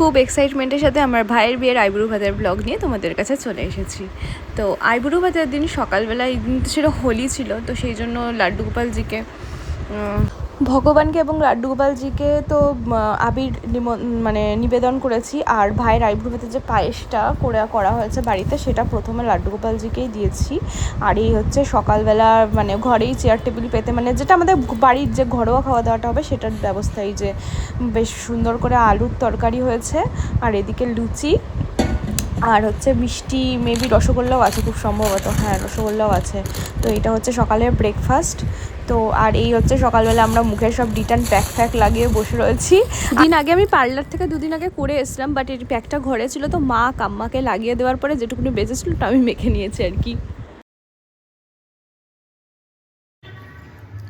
খুব এক্সাইটমেন্টের সাথে আমার ভাইয়ের বিয়ের আইবুড়ো ভাতের ব্লগ নিয়ে তোমাদের কাছে চলে এসেছি। তো আইবুড়ো ভাতের দিন সকালবেলা, এই দিন ছিল হোলি ছিল, তো সেই জন্য লাড্ডু গোপালজিকে ভগবানকে এবং লাড্ডু গোপালজিকে তো আবির নিবেদন করেছি। আর ভাইয়ের আইবুড়ো ভাতের যে পায়েসটা করা হয়েছে বাড়িতে, সেটা প্রথমে লাড্ডু গোপালজিকেই দিয়েছি। আর এই হচ্ছে সকালবেলা ঘরেই চেয়ার টেবিল পেতে, যেটা আমাদের বাড়ির যে ঘরোয়া খাওয়া দাওয়াটা হবে সেটার ব্যবস্থাই, যে বেশ সুন্দর করে আলুর তরকারি হয়েছে, আর এদিকে লুচি, আর হচ্ছে মিষ্টি, মেবি রসগোল্লাও আছে খুব সম্ভবত, হ্যাঁ রসগোল্লাও আছে। তো এটা হচ্ছে সকালের ব্রেকফাস্ট। তো আর এই হচ্ছে সকালবেলা আমরা মুখের সব রিটার্ন প্যাক লাগিয়ে বসে রয়েছি। দিন আগে আমি পার্লার থেকে 2 দিন আগে করে এসলাম, বাট এই প্যাকটা ঘরে ছিল, তো মা কাম্মাকে লাগিয়ে দেওয়ার পরে যেটুকুনি বেঁচেছিল ওটা আমি মেখে নিয়েছি আর কি।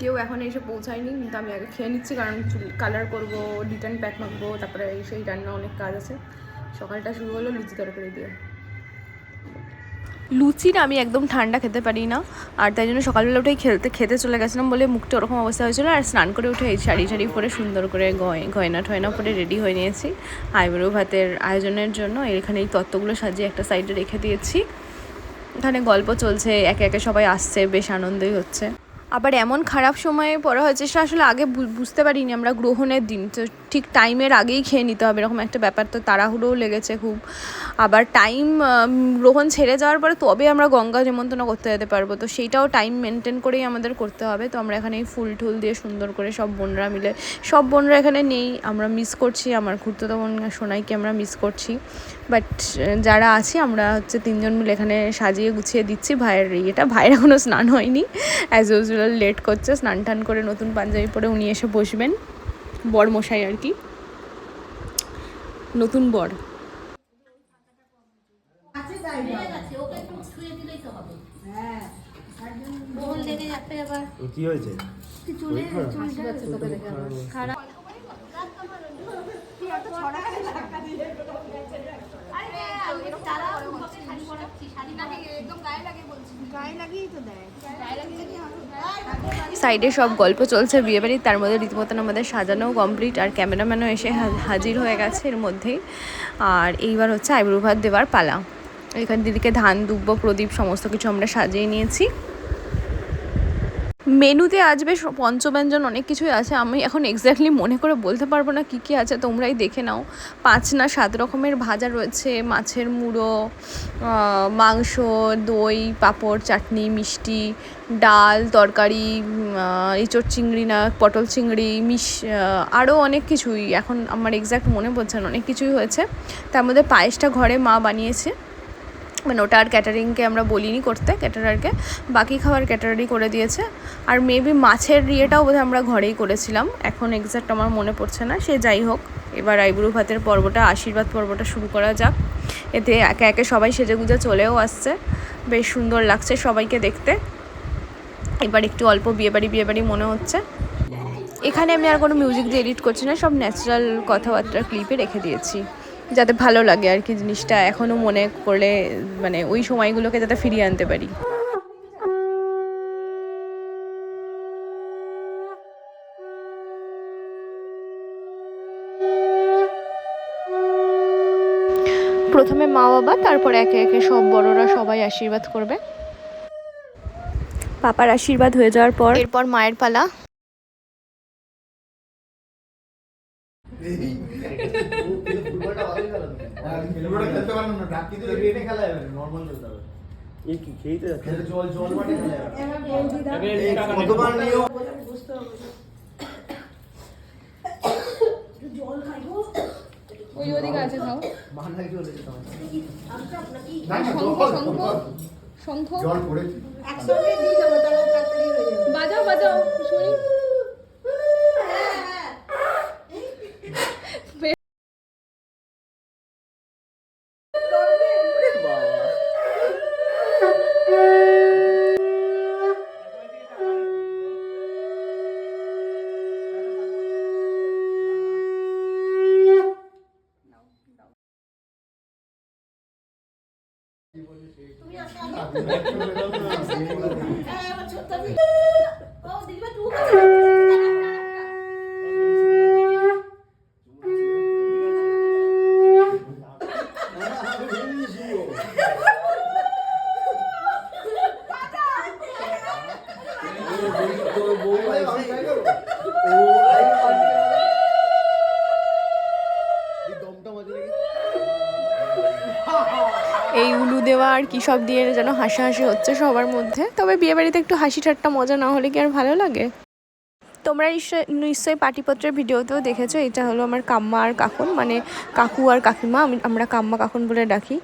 কেউ এখন এসে পৌঁছায়নি, কিন্তু আমি আগে খেয়ে নিচ্ছি, কারণ চুল কালার করবো, রিটার্ন প্যাক মাখবো, তারপরে সেই রান্না অনেক কাজ আছে। সকালটা শুরু হলো লুচি তরকারি দিয়ে। লুচিটা আমি একদম ঠান্ডা খেতে পারি না, আর তাই জন্য সকালবেলা উঠেই খেতে চলে গেছিলাম বলে মুখটা ওরকম অবস্থা হয়েছিল। আর স্নান করে উঠে এই শাড়ি পরে সুন্দর করে গয়না ঠয়না পরে রেডি হয়ে নিয়েছি আইবুড়ো ভাতের আয়োজনের জন্য। এখানে এই তত্ত্বগুলো সাজিয়ে একটা সাইডে রেখে দিয়েছি। এখানে গল্প চলছে, একে একে সবাই আসছে, বেশ আনন্দই হচ্ছে। আবার এমন খারাপ সময়ে পড়া হয়েছে, সেটা আসলে আগে বুঝতে পারিনি আমরা। গ্রহণের দিন তো ঠিক টাইমের আগেই খেয়ে নিতে হবে, এরকম একটা ব্যাপার, তো তাড়াহুড়োও লেগেছে খুব। আবার টাইম গ্রহণ ছেড়ে যাওয়ার পরে তবে আমরা গঙ্গা নিমন্ত্রণ করতে যেতে পারবো, তো সেইটাও টাইম মেনটেন করেই আমাদের করতে হবে। তো আমরা এখানে ফুল টুল দিয়ে সুন্দর করে সব বোনরা এখানে নেই, আমরা মিস করছি, আমার খুড়তুতো বোন সোনাইকে আমরা মিস করছি। বাট যারা আছি আমরা হচ্ছে 3 জন মিলে এখানে সাজিয়ে গুছিয়ে দিচ্ছি ভাইয়ের এখনও স্নান হয়নি, অ্যাজ ইউজুয়াল লেট করছে। স্নান টান করে নতুন পাঞ্জাবি পরে উনি এসে বসবেন, বর মশাই আর কি, নতুন বর। কি হয়েছে? সাইডে সব গল্প চলছে বিয়েবাড়ির, তার মধ্যে রীতিমতন আমাদের সাজানোও কমপ্লিট, আর ক্যামেরাম্যানও এসে হাজির হয়ে গেছে এর মধ্যেই। আর এইবার হচ্ছে আইবুড়ো ভাত দেওয়ার পালা। এখানে দিদিকে ধান, দুব্ব, প্রদীপ সমস্ত কিছু আমরা সাজিয়ে নিয়েছি। মেনুতে আজ বেশ পঞ্চব্যঞ্জন অনেক কিছুই আছে, আমি এখন এক্স্যাক্টলি মনে করে বলতে পারবো না কী কী আছে, তোমরাই দেখে নাও। 5 না 7 রকমের ভাজা রয়েছে, মাছের মুড়ো, মাংস, দই, পাঁপড়, চাটনি, মিষ্টি, ডাল, তরকারি, এঁচোড় চিংড়ি না পটল চিংড়ি, আরও অনেক কিছুই, এখন আমার এক্স্যাক্ট মনে পড়ছে না, অনেক কিছুই হয়েছে। তার মধ্যে পায়েসটা ঘরে মা বানিয়েছে, ওটা আর ক্যাটারিংকে আমরা বলিনি করতে, ক্যাটারারকে, বাকি খাবার ক্যাটারারই করে দিয়েছে। আর মেবি মাছের ইয়েটাও বোধহয় আমরা ঘরেই করেছিলাম, এখন এক্স্যাক্ট আমার মনে পড়ছে না। সে যাই হোক, এবার আইবুড়ো ভাতের পর্বটা, আশীর্বাদ পর্বটা শুরু করা যাক। এতে একে একে সবাই সেজেগুজে চলেও আসছে, বেশ সুন্দর লাগছে সবাইকে দেখতে। এবার একটু অল্প বিয়েবাড়ি মনে হচ্ছে। এখানে আমি আর কোনো মিউজিক দিয়ে এডিট করছি না, সব ন্যাচারাল কথাবার্তার ক্লিপে রেখে দিয়েছি, যাতে ভালো লাগে আর কি জিনিসটা, এখনও মনে করলে ওই সময়গুলোকে যাতে ফিরিয়ে আনতে পারি। প্রথমে মা বাবা, তারপর একে একে সব বড়রা সবাই আশীর্বাদ করবে। পাপার আশীর্বাদ হয়ে যাওয়ার পর এরপর মায়ের পালা। ওই ওদিকে আছে, খাও। শঙ্খ বাজাও শুনি। এই উলু দেওয়া আর কি সব দিয়ে যেন হাসাহাসি হচ্ছে সবার মধ্যে। তবে বিয়েবাড়িতে একটু হাসি ঠাট্টা মজা না হলে কি আর ভালো লাগে? তোমরা নিশ্চয়ই পাটিপত্রের ভিডিওতেও দেখেছো, এটা হলো আমার কাম্মা আর কাকুন, মানে কাকু আর কাকিমা, আমরা কাম্মা কাকুন বলে ডাকি।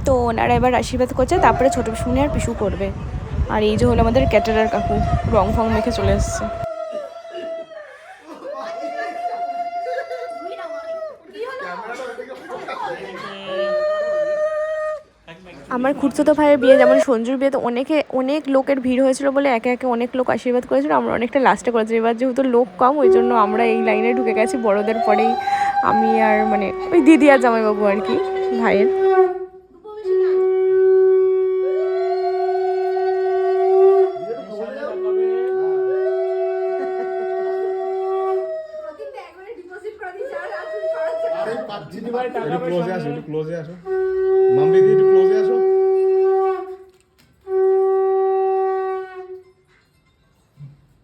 তো ওনারা এবার আশীর্বাদ করছে, তারপরে ছোটো পিসুনি আর পিসু করবে। আর এই যে হলো আমাদের ক্যাটারার কাকু, রং ফং মেখে চলে এসছে। আমার খুড়তুতো ভাইয়ের বিয়ে, যেমন সঞ্জুর বিয়েতে অনেক লোকের ভিড় হয়েছিল বলে একে একে অনেক লোক আশীর্বাদ করেছিল, আমরা অনেকটা লাস্টে করেছি। এবার যেহেতু লোক কম, ওই জন্য আমরা এই লাইনে ঢুকে গেছি বড়দের পরেই। আমি আর মানে ওই দিদি আর জামাইবাবু আর কি ভাইয়ের। ক্লোজে আসো মাম্পি দি, একটু ক্লোজে আসো।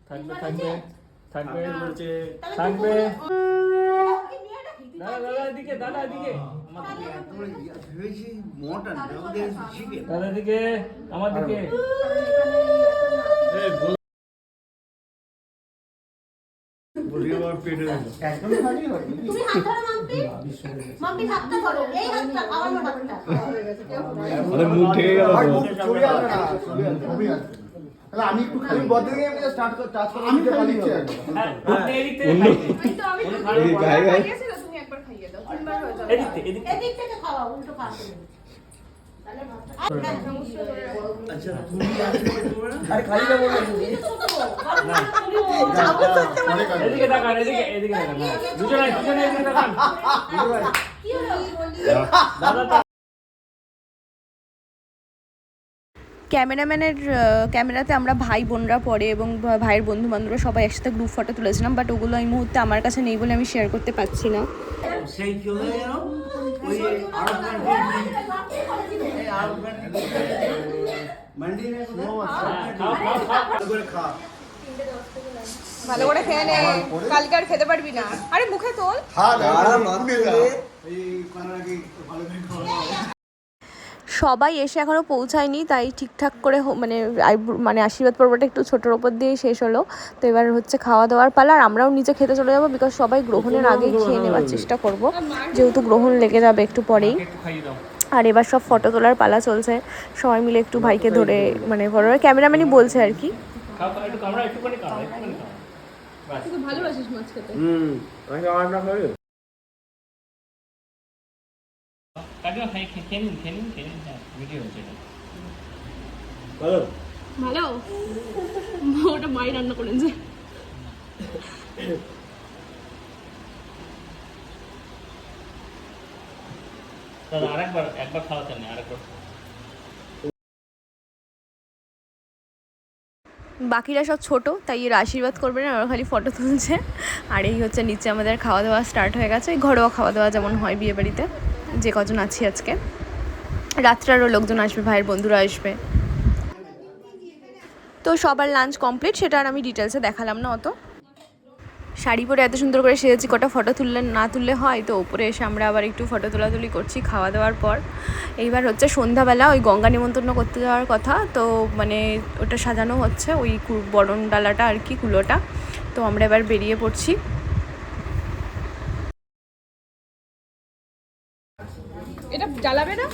থাকবে থাকবে থাকবে বলছে, থাকবে। দাদা দাদা এদিকে, দাদা এদিকে, দাদা এদিকে, আমার দিকে। আমি একটু খালি বদলে গিয়ে আমি স্টার্ট করে টাচ করে দিতে পারি। আপনি এদিকে এই গায় গায় তুমি একবার খাইয়ে দাও, তিনবার হয়ে যাবে। এদিক থেকে খাওয়া, উল্টো খাওয়া। আচ্ছা তুমি আরে খালি না বললে না, এদিকে তাকান, এদিকে তাকান, দুজনে এদিকে তাকান। কি হলো দাদা? ক্যামেরাম্যানের ক্যামেরাতে আমরা ভাই বোনরা পরে এবং ভাইয়ের বন্ধু বান্ধবরা সবাই একসাথে গ্রুপ ফটো তুলেছিলাম, বাট ওগুলো এই মুহূর্তে আমার কাছে নেই বলে আমি শেয়ার করতে পারছি না। সেই চলে গেল ওই ভালো করে খেয়ে নে, কালকে আর খেতে পারবি না। আরে মুখে তোল। সবাই এসে এখনও পৌঁছায়নি, তাই ঠিকঠাক করে মানে আশীর্বাদ পর্বটা একটু ছোটোর ওপর দিয়েই শেষ হলো। তো এবার হচ্ছে খাওয়া দাওয়ার পালা, আর আমরাও নিচে খেতে চলে যাবো, বিকজ সবাই গ্রহণের আগে খেয়ে নেওয়ার চেষ্টা করব, যেহেতু গ্রহণ লেগে যাবে একটু পরেই। আর এবার সব ফটো তোলার পালা চলছে, সবাই মিলে একটু ভাইকে ধরে মানে ক্যামেরাম্যানই বলছে আর কি। ভালোবাসিস মাছ খেতে? ভালো, ওটা মাই রান্না করেন যে। একবার খাওয়াতে নেই, আরেকবার। বাকিরা সব ছোট, তাই এর আশীর্বাদ করবে না, ওরা খালি ফটো তুলছে। আর এই হচ্ছে নিচে আমাদের খাওয়া দাওয়া স্টার্ট হয়ে গেছে, ঘরোয়া খাওয়া দাওয়া যেমন হয় বিয়ে বাড়িতে, যে কজন আছি আজকে। রাত্রে আরও লোকজন আসবে, ভাইয়ের বন্ধুরা আসবে। তো সবার লাঞ্চ কমপ্লিট, সেটা আর আমি ডিটেলসে দেখালাম না অত। শাড়ি পরে এত সুন্দর করে সেজেছি, কটা ফটো না তুললে হয়? তো ওপরে এসে আমরা আবার একটু ফটো তোলাতুলি করছি খাওয়া দাওয়ার পর। এইবার হচ্ছে সন্ধ্যাবেলা ওই গঙ্গা নিমন্ত্রণ করতে যাওয়ার কথা, তো মানে ওটা সাজানো হচ্ছে, ওই বরণ ডালাটা আর কি, কুলোটা। তো আমরা এবার বেরিয়ে পড়ছি। এটা জ্বালাবে না?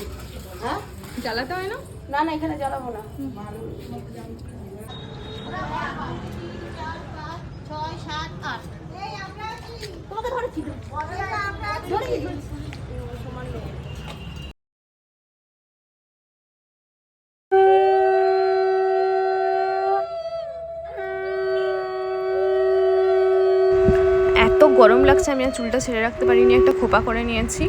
হ্যাঁ জ্বালাতে হয় না? না না, এখানে জ্বালাবো না। 6, 7, 8 তোমাকে ধরেছি এত গরম লাগছে, আমি আর চুলটা ছেড়ে রাখতে পারিনি, একটা খোপা করে নিয়েছি।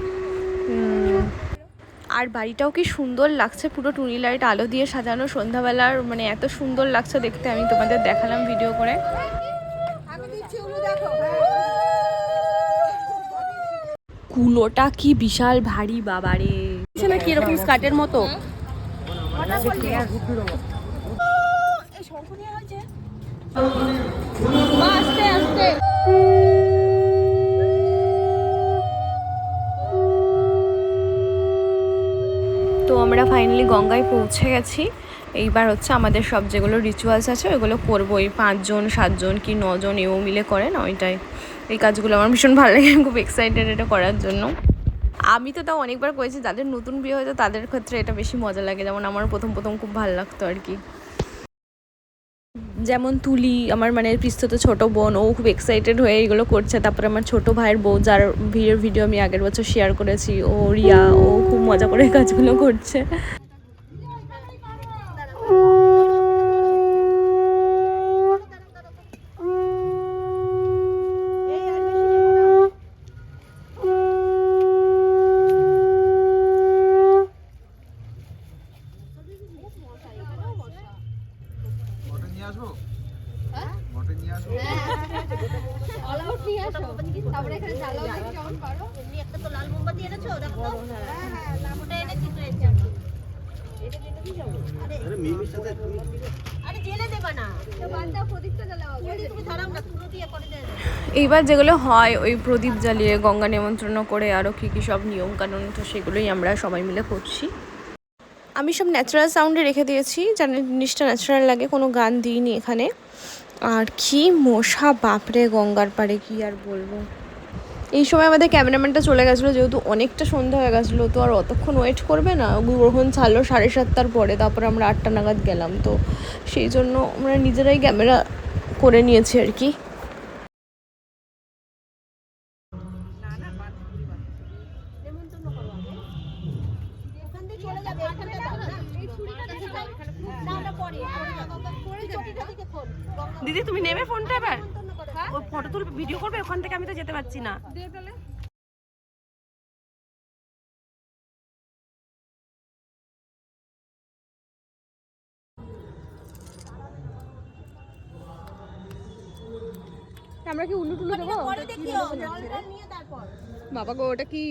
আর বাড়িটাও কি সুন্দর লাগছে, পুরো টুনি লাইট আলো দিয়ে সাজানো সন্ধ্যাবেলার, মানে এত সুন্দর লাগছে দেখতে। আমি তোমাদের দেখালাম ভিডিও করে। কুলোটা কি বিশাল ভারী বাবারে, না কি এরকম স্কার্টের মতো। আস্তে আস্তে আমরা ফাইনালি গঙ্গায় পৌঁছে গেছি। এইবার হচ্ছে আমাদের সব যেগুলো রিচুয়ালস আছে ওইগুলো করবো। এই 5 জন 7 জন কি 9 জন এও মিলে করে না, ওইটাই। এই কাজগুলো আমার ভীষণ ভালো লাগে, আমি খুব এক্সাইটেড এটা করার জন্য। আমি তো তাও অনেকবার করেছি, যাদের নতুন বিয়ে হয়েছে তাদের ক্ষেত্রে এটা বেশি মজা লাগে, যেমন আমার প্রথম খুব ভালো লাগতো আর কি। যেমন তুলি আমার মানে পিস্তত ছোট বোন, ও খুব এক্সাইটেড হয়ে এইগুলো করছে। তারপরে আমার ছোট ভাইয়ের বউ, যার বিয়ের ভিডিও আমি আগের বছর শেয়ার করেছি, ও রিয়া, ও খুব মজা করে কাজগুলো করছে। এইবার যেগুলো হয় ওই প্রদীপ জ্বালিয়ে গঙ্গা নিমন্ত্রণ করে আরও কী কী সব নিয়মকানুন, তো সেগুলোই আমরা সবাই মিলে করছি। আমি সব ন্যাচারাল সাউন্ডে রেখে দিয়েছি, যেন জিনিসটা ন্যাচারাল লাগে, কোনো গান দিইনি এখানে। আর কি মশা বাপরে গঙ্গার পাড়ে, কি আর বলবো। এই সময় আমাদের ক্যামেরাম্যানটা চলে গেছিলো, যেহেতু অনেকটা সন্ধ্যা হয়ে গেছিলো, তো আর অতক্ষণ ওয়েট করবে না। গ্রহণ ছাড়লো 7:30টার পরে, তারপরে আমরা 8টা নাগাদ গেলাম, তো সেই জন্য আমরা নিজেরাই ক্যামেরা করে নিয়েছি আর কি। দিদি তুমি নেবে ফোনটা, এবার ও ফটো তুলবে, ভিডিও করবে, ওখান থেকে আমি তো যেতে পারছি না। আমরা কি উল্লু টুলু দেবো? বাবা গো, ওটা কি?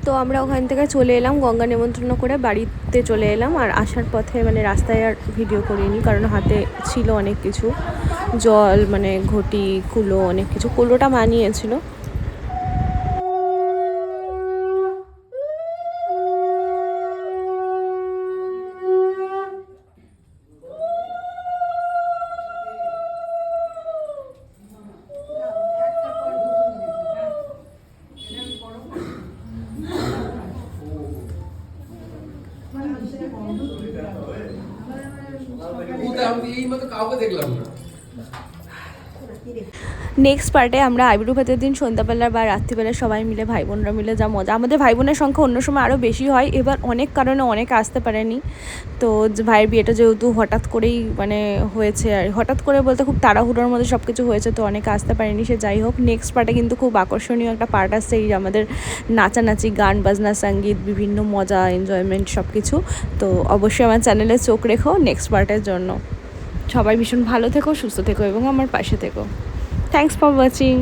তো আমরা ওখান থেকে চলে এলাম, গঙ্গা নিমন্ত্রণ করে বাড়িতে চলে এলাম। আর আসার পথে মানে রাস্তায় আর ভিডিও করিনি, কারণ হাতে ছিল অনেক কিছু, জল মানে ঘটি, কুলো, অনেক কিছু। কুলোটা মানিয়েছিল। নেক্সট পার্টে আমরা আবির্ভাতের দিন সন্ধ্যাবেলা বা রাত্রিবেলা সবাই মিলে ভাই বোনরা মিলে যা মজা। আমাদের ভাই বোনের সংখ্যা অন্য সময় আরও বেশি হয়, এবার অনেক কারণে অনেকে আসতে পারেনি। তো ভাইয়ের বিয়েটা যেহেতু হঠাৎ করেই মানে হয়েছে, আর হঠাৎ করে বলতে খুব তাড়াহুড়োর মধ্যে সব কিছু হয়েছে, তো অনেকে আসতে পারেনি। সে যাই হোক, নেক্সট পার্টে কিন্তু খুব আকর্ষণীয় একটা পার্ট আসছে, এই আমাদের নাচানাচি, গান বাজনা, সঙ্গীত, বিভিন্ন মজা, এনজয়মেন্ট সব কিছু। তো অবশ্যই আমার চ্যানেলে চোখ রেখো নেক্সট পার্টের জন্য। সবাই ভীষণ ভালো থেকো, সুস্থ থেকো এবং আমার পাশে থেকো। Thanks for watching.